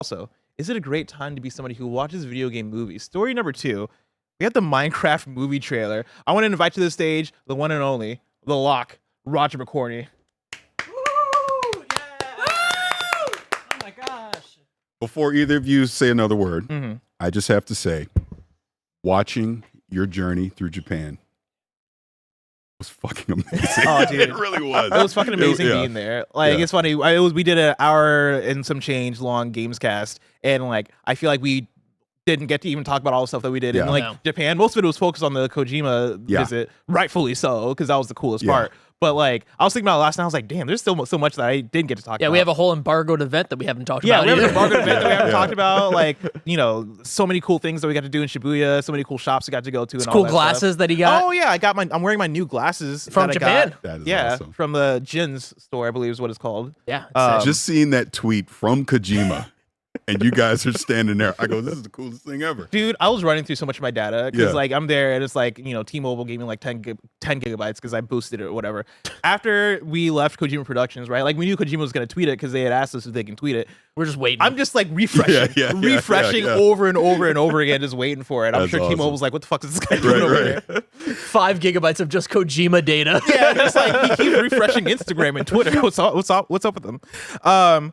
Also, is it a great time to be somebody who watches video game movies? Story number 2, we have the Minecraft movie trailer. I want to invite to the stage the one and only, the Lock, Roger McCorney. Woo! Yeah! Woo! Oh my gosh. Before either of you say another word, Mm-hmm. I just have to say, watching your journey through Japan was fucking amazing. Oh, dude. It really was. It was fucking amazing Yeah. being there. Like, Yeah. it's funny. We did an hour and some change long Gamescast, and like, I feel like we didn't get to even talk about all the stuff that we did in Yeah. like No. Japan. Most of it was focused on the Kojima Yeah. visit, rightfully so, because that was the coolest Yeah. part. But like, I was thinking about it last night. I was like, damn, there's still so much that I didn't get to talk about. Yeah, we have a whole embargoed event that we haven't talked Yeah, about. we have an either. embargoed event that we haven't Yeah. talked about. Like, you know, so many cool things that we got to do in Shibuya, so many cool shops we got to go to. And all Cool that glasses stuff. that he got. Oh yeah, I'm wearing my new glasses From that I Japan? got. That is Yeah, awesome. from the Jin's store, I believe is what it's called. Yeah. Just seeing that tweet from Kojima and you guys are standing there, I go, this is the coolest thing ever. Dude, I was running through so much of my data because Yeah. like I'm there and it's like, you know, T-Mobile gave me like 10 gigabytes because I boosted it or whatever. After we left Kojima Productions, right? Like we knew Kojima was going to tweet it because they had asked us if they can tweet it. We're just waiting. I'm just like refreshing, Yeah, refreshing yeah. over and over and over again, just waiting for it. I'm That's sure awesome. T-Mobile's like, what the fuck is this guy doing over Right, there? 5 gigabytes of just Kojima data. Yeah, it's like he keeps refreshing Instagram and Twitter. What's up with them?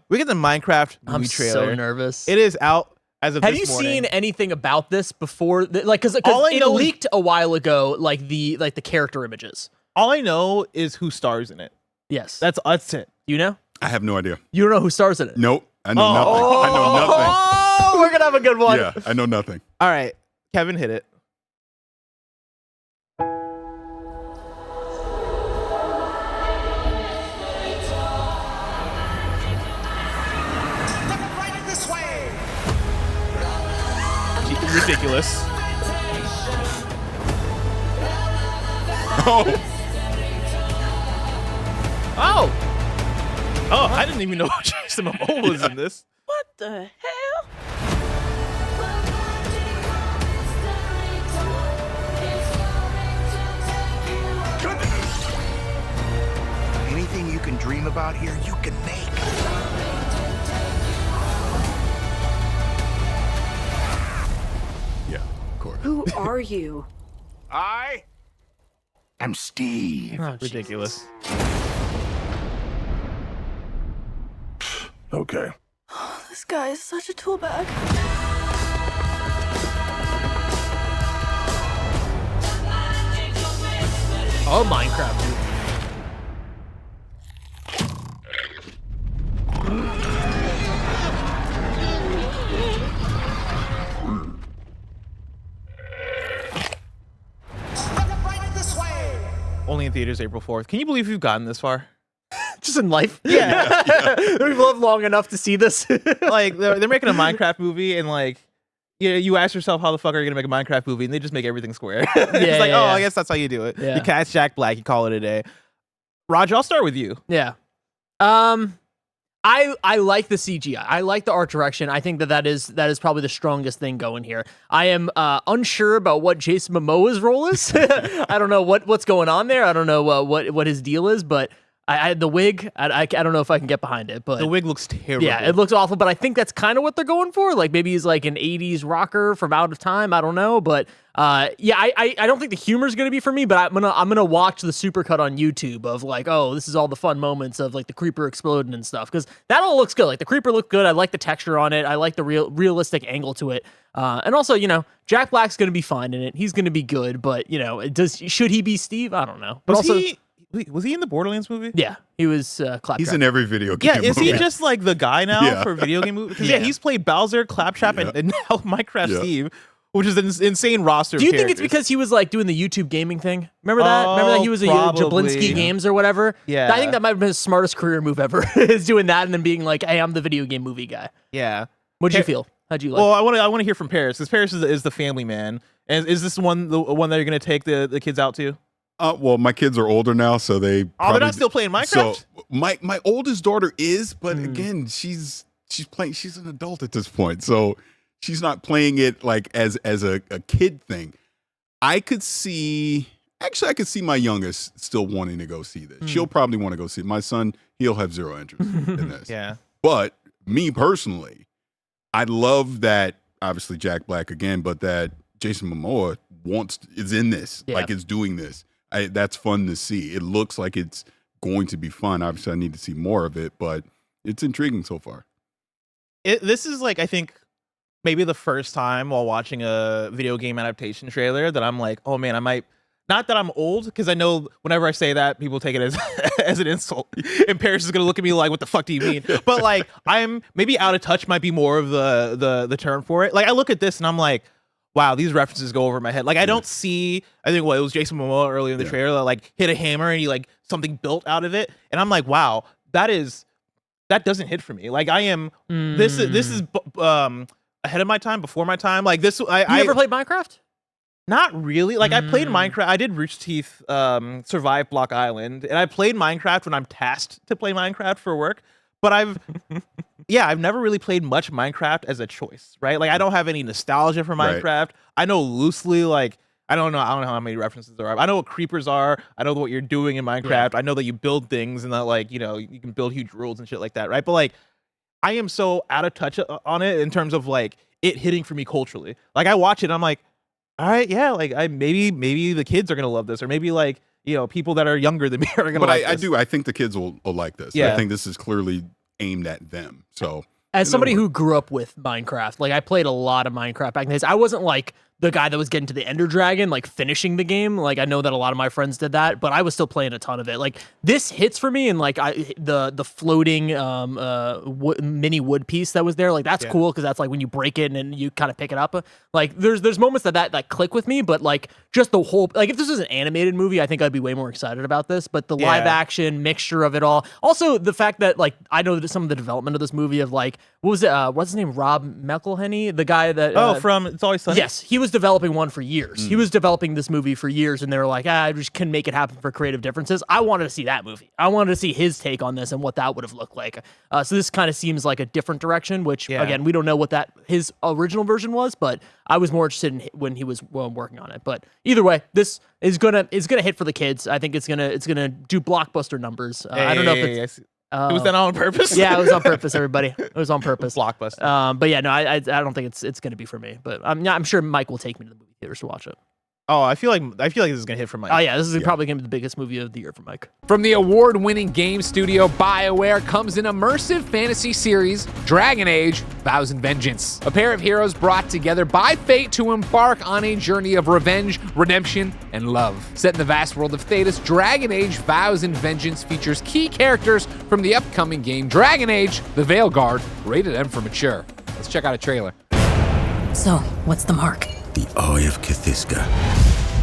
We get the Minecraft movie I'm trailer. so nervous. It is out as of Have this you morning. seen anything about this before? Like, because All I it know is- leaked a while ago, like the character images. All I know is who stars in it. Yes. That's it. You know? I have no idea. You don't know who stars in it? Nope. I know nothing. I know nothing. Oh, we're gonna have a good one. Yeah, I know nothing. All right, Kevin, hit it. Right this way! Ridiculous. Oh, Oh, I didn't even know Jason Momoa was in this. What the hell? Anything you can dream about here, you can make. yeah, of course. Who are you? I am Steve. Oh, Jesus. Ridiculous. Okay. This guy is such a tool bag. Oh, Minecraft, dude. Right this way! Only in theaters April 4th. Can you believe we've gotten this far? Just in life. Yeah. We've lived long enough to see this. Like they're making a Minecraft movie, and like, you ask yourself, how the fuck are you gonna make a Minecraft movie? And they just make everything square. It's like, yeah, oh, yeah. I guess that's how you do it. Yeah. You cast Jack Black, you call it a day. Roger, I'll start with you. Yeah. I like the CGI. I like the art direction. I think that is probably the strongest thing going here. I am unsure about what Jason Momoa's role is. I don't know what's going on there. I don't know what his deal is, but I the wig. I don't know if I can get behind it. But The wig looks terrible. yeah, it looks awful. But I think that's kind of what they're going for. Like maybe he's like an '80s rocker from out of time. I don't know, but yeah, I don't think the humor's gonna be for me. But I'm gonna watch the supercut on YouTube of like, oh, this is all the fun moments of like the creeper exploding and stuff, because that all looks good. Like the creeper looked good. I like the texture on it. I like the realistic angle to it. And also, you know, Jack Black's gonna be fine in it. He's gonna be good. But you know, should he be Steve? I don't know. But Was he in the Borderlands movie? yeah, he was Claptrap. He's in every video game Yeah, is he movie. just like the guy now Yeah. for video game movies? Because yeah, he's played Bowser, Claptrap, Yeah. and now Minecraft Yeah. Steve, which is an insane roster. Do you of think it's characters. because he was like doing the YouTube gaming thing? Remember that? Remember that he was a probably. Jablinski Games or whatever? Yeah. I think that might have been his smartest career move ever, is doing that and then being like, hey, I'm the video game movie guy. Yeah. What'd you feel? How'd you like Well, I want to hear from Paris, because Paris is the family man. And is this the one that you're gonna take the kids out to? Well, my kids are older now, so they. Oh, they're not still playing Minecraft? So my oldest daughter is, but again, she's playing. She's an adult at this point, so she's not playing it like as a kid thing. I could see my youngest still wanting to go see this. She'll probably want to go see it. My son, he'll have zero interest in this. Yeah. But me personally, I love that, obviously Jack Black again, but that Jason Momoa is in this, Yeah. like it's doing this. That's fun to see. It looks like it's going to be fun. Obviously, I need to see more of it, but it's intriguing so far. This is like, I think, maybe the first time while watching a video game adaptation trailer that I'm like, oh man, I might. Not that I'm old, because I know whenever I say that, people take it as as an insult. And Paris is gonna look at me like, "What the fuck do you mean?" But like, I'm maybe out of touch. Might be more of the term for it. Like, I look at this and I'm like, wow, these references go over my head. Like, I don't see. I think it was Jason Momoa earlier in the trailer that, like, hit a hammer and he like something built out of it, and I'm like, wow, that doesn't hit for me. Like, I am this is ahead of my time, before my time. Like this, I ever played Minecraft? Not really. Like, I played Minecraft. I did Rooster Teeth survive Block Island, and I played Minecraft when I'm tasked to play Minecraft for work. But I've never really played much Minecraft as a choice, right? Like, I don't have any nostalgia for Minecraft. Right. I know loosely, like, I don't know how many references there are. I know what creepers are. I know what you're doing in Minecraft. I know that you build things and that, like, you know, you can build huge worlds and shit like that, right? But like, I am so out of touch on it in terms of like it hitting for me culturally. Like, I watch it, and I'm like, all right, yeah, like maybe the kids are gonna love this, or maybe like, you know, people that are younger than me are gonna. But like I think the kids will like this. Yeah. I think this is clearly aimed at them. So as somebody who grew up with Minecraft, like I played a lot of Minecraft back in the days. I wasn't like the guy that was getting to the Ender Dragon, like finishing the game. Like, I know that a lot of my friends did that, but I was still playing a ton of it. Like, this hits for me, and like the floating mini wood piece that was there, like that's cool, because that's like when you break it and you kind of pick it up. Like, there's moments that click with me, but like just the whole, like if this was an animated movie, I think I'd be way more excited about this. But the live action mixture of it all, also the fact that like I know that some of the development of this movie of like what's his name, Rob McElhenney, the guy that from It's Always Sunny. Yes, he was developing one for years. He was developing this movie for years, and they were like, I just can make it happen for creative differences. I wanted to see that movie. I wanted to see his take on this and what that would have looked like. So this kind of seems like a different direction, which again, we don't know what his original version was, but I was more interested in when he was working on it. But either way, this is gonna hit for the kids. I think it's gonna do blockbuster numbers. I don't know if it's. Was that on purpose? Yeah, it was on purpose, everybody. It was on purpose. Blockbuster. But yeah, no, I don't think it's going to be for me. But I'm sure Mike will take me to the movie theaters to watch it. Oh, I feel like this is gonna hit for Mike. Oh yeah, this is probably gonna be the biggest movie of the year for Mike. From the award-winning game studio BioWare comes an immersive fantasy series, Dragon Age: Vows and Vengeance. A pair of heroes brought together by fate to embark on a journey of revenge, redemption, and love. Set in the vast world of Thetis, Dragon Age: Vows and Vengeance features key characters from the upcoming game Dragon Age: The Veilguard, rated M for mature. Let's check out a trailer. So, what's the mark? The Eye of Cthiska.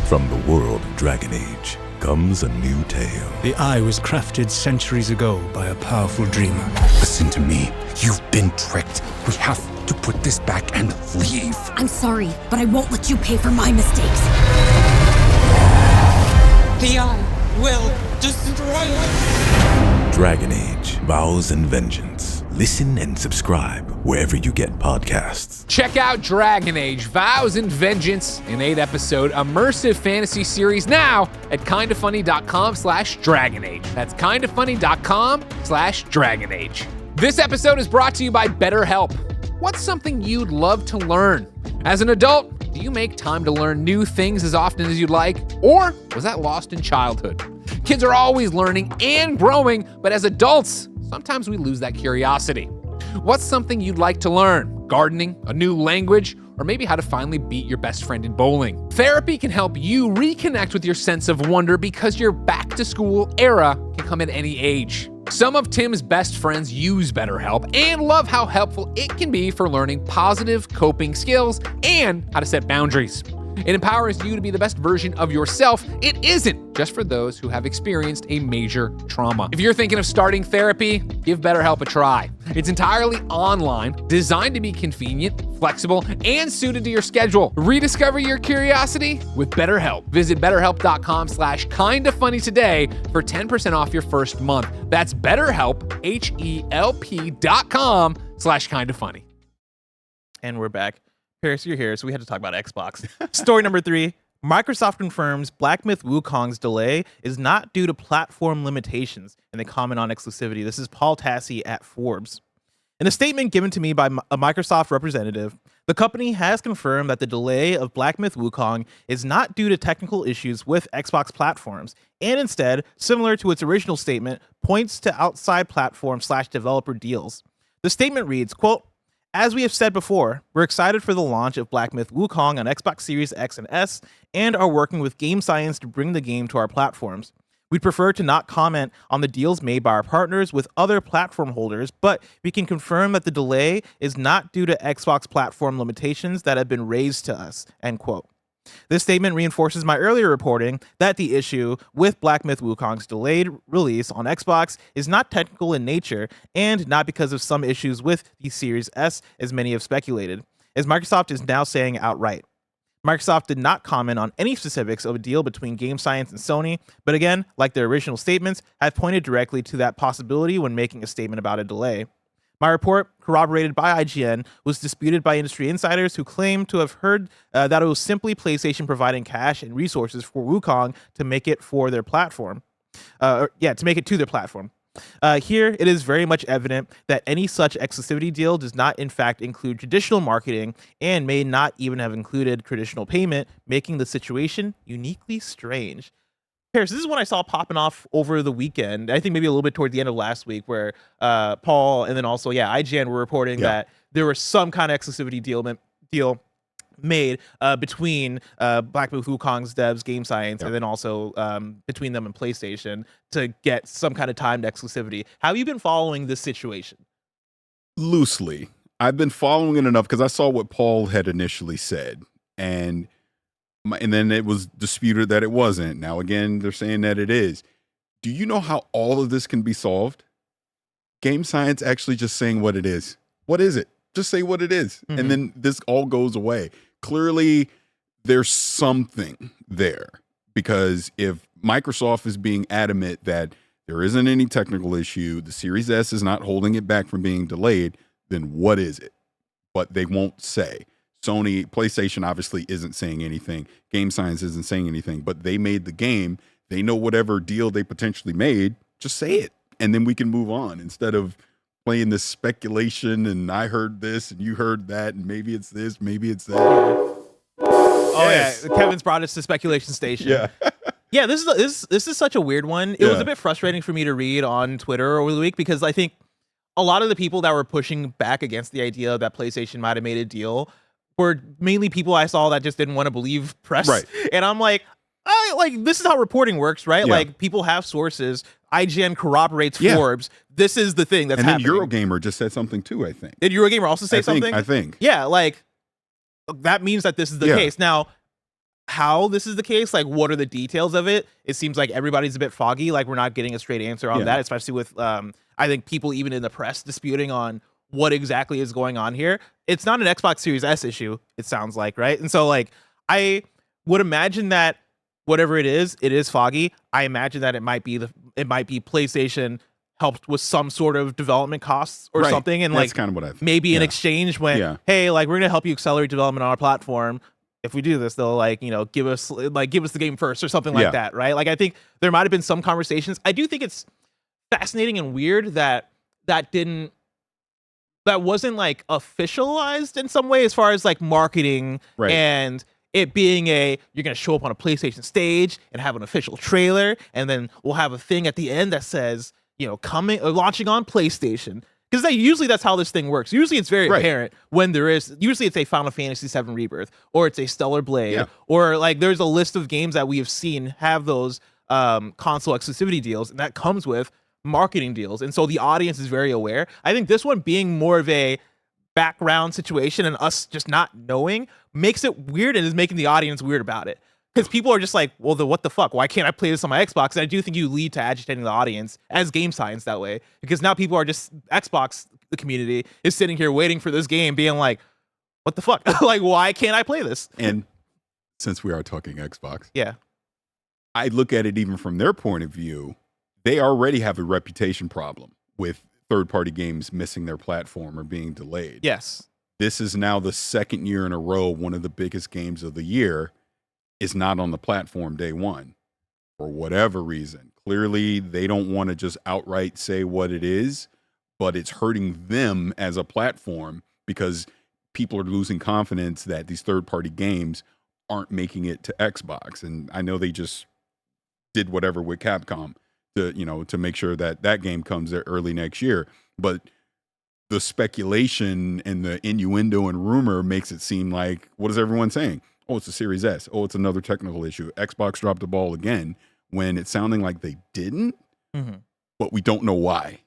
From the world of Dragon Age comes a new tale. The Eye was crafted centuries ago by a powerful dreamer. Listen to me. You've been tricked. We have to put this back and leave. I'm sorry, but I won't let you pay for my mistakes. The Eye will destroy us. Dragon Age: Vows and Vengeance. Listen and subscribe wherever you get podcasts. Check out Dragon Age: Vows and Vengeance, an 8-episode immersive fantasy series now at kindafunny.com/dragonage. That's kindafunny.com/dragonage. This episode is brought to you by BetterHelp. What's something you'd love to learn? As an adult, do you make time to learn new things as often as you'd like? Or was that lost in childhood? Kids are always learning and growing, but as adults, sometimes we lose that curiosity. What's something you'd like to learn? Gardening, a new language, or maybe how to finally beat your best friend in bowling. Therapy can help you reconnect with your sense of wonder because your back-to-school era can come at any age. Some of Tim's best friends use BetterHelp and love how helpful it can be for learning positive coping skills and how to set boundaries. It empowers you to be the best version of yourself. It isn't just for those who have experienced a major trauma. If you're thinking of starting therapy, give BetterHelp a try. It's entirely online, designed to be convenient, flexible, and suited to your schedule. Rediscover your curiosity with BetterHelp. Visit betterhelp.com/kindafunny today for 10% off your first month. That's BetterHelp, HELP.com/kindafunny. And we're back. Paris, you're here, so we had to talk about Xbox. Story number 3. Microsoft confirms Black Myth Wukong's delay is not due to platform limitations, and they comment on exclusivity. This is Paul Tassi at Forbes. In a statement given to me by a Microsoft representative, the company has confirmed that the delay of Black Myth Wukong is not due to technical issues with Xbox platforms, and instead, similar to its original statement, points to outside platform/developer deals. The statement reads, quote, "As we have said before, we're excited for the launch of Black Myth Wukong on Xbox Series X and S, and are working with Game Science to bring the game to our platforms. We'd prefer to not comment on the deals made by our partners with other platform holders, but we can confirm that the delay is not due to Xbox platform limitations that have been raised to us," end quote. This statement reinforces my earlier reporting that the issue with Black Myth Wukong's delayed release on Xbox is not technical in nature and not because of some issues with the Series S, as many have speculated, as Microsoft is now saying outright. Microsoft did not comment on any specifics of a deal between Game Science and Sony, but again, like their original statements, have pointed directly to that possibility when making a statement about a delay. My report, corroborated by IGN, was disputed by industry insiders who claim to have heard that it was simply PlayStation providing cash and resources for Wukong to make it for their platform. To make it to their platform. Here, it is very much evident that any such exclusivity deal does not in fact include traditional marketing and may not even have included traditional payment, making the situation uniquely strange. Paris, this is one I saw popping off over the weekend. I think maybe a little bit toward the end of last week, where Paul and then also, IGN were reporting that there was some kind of exclusivity deal made between Black Myth Wukong's devs, Game Science, and then also between them and PlayStation to get some kind of timed exclusivity. How have you been following this situation? Loosely. I've been following it enough because I saw what Paul had initially said, and then it was disputed that it wasn't. Now, again, they're saying that it is. Do you know how all of this can be solved? Game Science actually just saying what it is. What is it? Just say what it is. Mm-hmm. And then this all goes away. Clearly, there's something there, because if Microsoft is being adamant that there isn't any technical issue, the Series S is not holding it back from being delayed, then what is it? But they won't say. PlayStation obviously isn't saying anything. Game Science isn't saying anything, but they made the game. They know whatever deal they potentially made, just say it. And then we can move on instead of playing this speculation and I heard this and you heard that and maybe it's this, maybe it's that. Oh yes. Yeah, Kevin's brought us to speculation station. Yeah. Yeah, this is such a weird one. It was a bit frustrating for me to read on Twitter over the week because I think a lot of the people that were pushing back against the idea that PlayStation might have made a deal were mainly people I saw that just didn't want to believe press. Right. And I'm like, this is how reporting works, right? Yeah. Like, people have sources. IGN corroborates Forbes. This is the thing that's happening. And then Eurogamer just said something too, I think. Did Eurogamer also say something? I think. Yeah, like, that means that this is the case. Now, how this is the case, like, what are the details of it? It seems like everybody's a bit foggy. Like, we're not getting a straight answer on that, especially with, I think, people even in the press disputing on what exactly is going on here. It's not an Xbox Series S issue, it sounds like, right? And so, like, I would imagine that whatever it is foggy. I imagine that it might be PlayStation helped with some sort of development costs or something, and that's like kind of what I think. Maybe in exchange when hey, like, we're gonna help you accelerate development on our platform. If we do this, they'll give us the game first or something like that, right? Like, I think there might have been some conversations. I do think it's fascinating and weird that wasn't like officialized in some way as far as like marketing and it being you're going to show up on a PlayStation stage and have an official trailer, and then we'll have a thing at the end that says, coming or launching on PlayStation. Because usually that's how this thing works. Usually it's very apparent when usually it's a Final Fantasy VII Rebirth, or it's a Stellar Blade, or like there's a list of games that we have seen have those console exclusivity deals, and that comes with marketing deals. And so the audience is very aware. I think this one being more of a background situation and us just not knowing makes it weird and is making the audience weird about it. Because people are just like, well, what the fuck? Why can't I play this on my Xbox? And I do think you lead to agitating the audience as Game Science that way. Because now people are just, Xbox, the community, is sitting here waiting for this game, being like, what the fuck? Like, why can't I play this? And since we are talking Xbox, yeah, I look at it even from their point of view. They already have a reputation problem with third-party games missing their platform or being delayed. Yes. This is now the second year in a row one of the biggest games of the year is not on the platform day one for whatever reason. Clearly, they don't want to just outright say what it is, but it's hurting them as a platform because people are losing confidence that these third-party games aren't making it to Xbox. And I know they just did whatever with Capcom to make sure that that game comes there early next year. But the speculation and the innuendo and rumor makes it seem like, what is everyone saying? Oh, it's a Series S. Oh, it's another technical issue. Xbox dropped the ball again, when it's sounding like they didn't, but we don't know why.